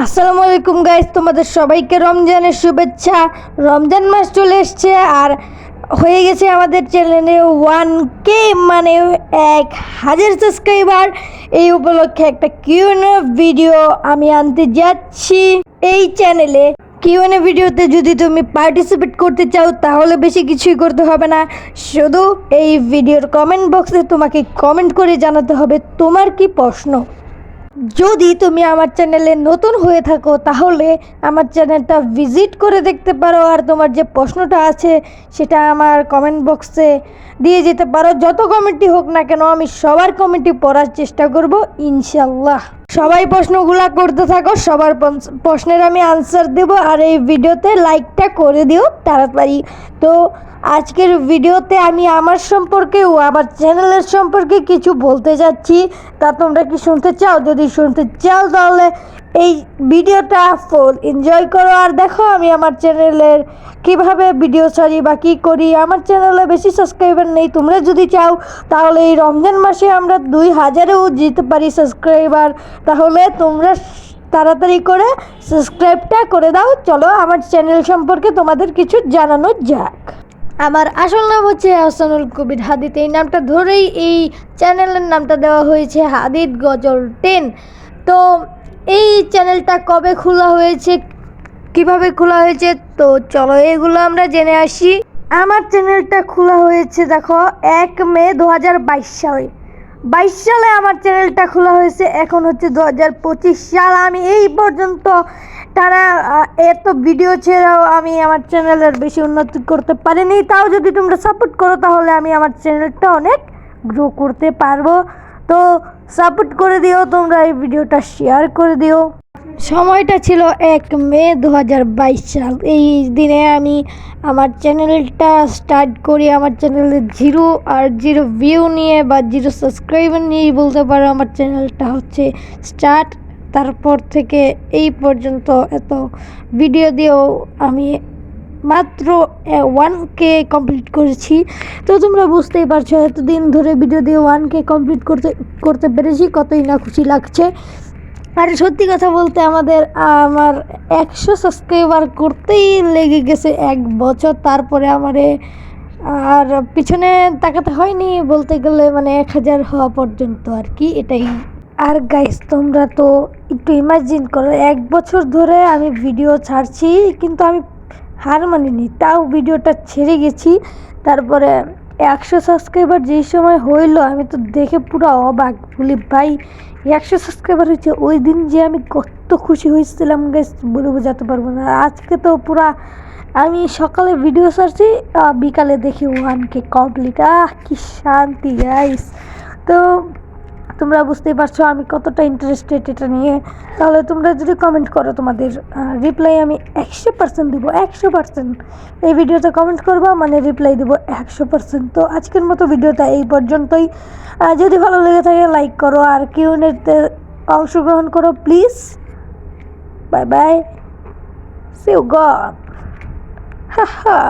আসসালামু আলাইকুম গাইস, তোমাদের সবাইকে রমজানের শুভেচ্ছা। রমজান মাস চলে এসছে আর হয়ে গেছে আমাদের চ্যানেলে 1K মানে 1000 সাবস্ক্রাইবার। এই উপলক্ষে একটা কিউএনএ ভিডিও আমি আনতে যাচ্ছি এই চ্যানেলে। কিউএনএ ভিডিওতে যদি তুমি পার্টিসিপেট করতে চাও তাহলে বেশি কিছুই করতে হবে না, শুধু এই ভিডিওর কমেন্ট বক্সে তোমাকে কমেন্ট করে জানাতে হবে তোমার কি প্রশ্ন। যদি তুমি আমার চ্যানেলে নতুন হয়ে থাকো তাহলে আমার চ্যানেলটা ভিজিট করে দেখতে পারো, আর তোমার যে প্রশ্নটা আছে সেটা আমার কমেন্ট বক্সে দিয়ে যেতে পারো। যত কমেন্টই হোক না কেন আমি সবার কমেন্টই পড়ার চেষ্টা করব ইনশাল্লাহ। সবাই প্রশ্নগুলা করতে থাকো, সবার প্রশ্নের আমি আনসার দেব। আর এই ভিডিওতে লাইকটা করে দিও তাড়াতাড়ি। তো আজকের ভিডিওতে আমি আমার সম্পর্কে ও আমার চ্যানেলের সম্পর্কে কিছু বলতে যাচ্ছি। তা তোমরা কি শুনতে চাও? যদি শুনতে চাও তাহলে এই ভিডিওটা ফুল এনজয় করো আর দেখো আমি আমার চ্যানেলের কিভাবে ভিডিও ছাড়ি বা কী করি। আমার চ্যানেলে বেশি সাবস্ক্রাইবার নেই, তোমরা যদি চাও তাহলে এই রমজান মাসে আমরা 2000-এও যেতে পারি সাবস্ক্রাইবার। তাহলে তোমরা তাড়াতাড়ি করে সাবস্ক্রাইবটা করে দাও। চলো আমার চ্যানেল সম্পর্কে তোমাদের কিছু জানানো যাক। আমার আসল নাম হচ্ছে আহসানুল কবির হাদিদ। এই নামটা ধরেই এই চ্যানেলের নামটা দেওয়া হয়েছে হাদিদ গজল 10। তো এই চ্যানেলটা কবে খোলা হয়েছে, কিভাবে খোলা হয়েছে, তো চলো এগুলো আমরা জেনে আসি। আমার চ্যানেলটা খোলা হয়েছে দেখো 1 মে 2022 সালে। 22 সালে আমার চ্যানেলটা খোলা হয়েছে, এখন হচ্ছে 2025 সাল। আমি এই পর্যন্ত তারা এত ভিডিও ছেড়েও আমি আমার চ্যানেলের বেশি উন্নতি করতে পারিনি। তাও যদি তোমরা সাপোর্ট করো তাহলে আমি আমার চ্যানেলটা অনেক গ্রো করতে পারবো। তো সাপোর্ট করে দিও তোমরা, এই ভিডিওটা শেয়ার করে দিও। সময়টা ছিল 1 মে 2022 সাল। এই দিনে আমি আমার চ্যানেলটা স্টার্ট করি। আমার চ্যানেলে জিরো ভিউ নিয়ে বা 0 সাবস্ক্রাইবার নিয়েই বলতে পারো আমার চ্যানেলটা হচ্ছে স্টার্ট। তারপর থেকে এই পর্যন্ত এত ভিডিও দিয়েও আমি মাত্র 1K কমপ্লিট করেছি। তো তোমরা বুঝতেই পারছো এতদিন ধরে ভিডিও দিয়ে 1K কমপ্লিট করতে পেরেছি, কতই না খুশি লাগছে। আর সত্যি কথা বলতে আমার 100 সাবস্ক্রাইবার করতেই লেগে গেছে 1 বছর। তারপরে আর পিছনে তাকাতে হয়নি বলতে গেলে, মানে 1000 হওয়া পর্যন্ত আর কি, এটাই। আর গাইস তোমরা তো একটু ইমাজিন করো, 1 বছর ধরে আমি ভিডিও ছাড়ছি কিন্তু আমি হার মানিনি, তাও ভিডিওটা ছেড়ে গেছি। তারপরে 100 সাবস্ক্রাইবার যেই সময় হইলো আমি তো দেখে পুরো অবাক, বলি ভাই 100 সাবস্ক্রাইবার হয়েছে। ওই দিন যে আমি কত খুশি হয়েছিলাম গাইস বলে বোঝাতে পারবো না। আজকে তো পুরা আমি সকালে ভিডিও ছাড়ছি, বিকালে দেখি 1K কমপ্লিট। কি শান্তি গাইস। তো তোমরা বুঝতেই পারছো আমি কতটা ইন্টারেস্টেড এটা নিয়ে। তাহলে তোমরা যদি কমেন্ট করো তোমাদের রিপ্লাই আমি 100% দেবো। 100% এই ভিডিওতে কমেন্ট করবা মানে রিপ্লাই দেবো 100%। তো আজকের মতো ভিডিওটা এই পর্যন্তই। যদি ভালো লেগে থাকে লাইক করো আর কিউএনএতে অংশগ্রহণ করো please. Bye bye, see you God. হা হা।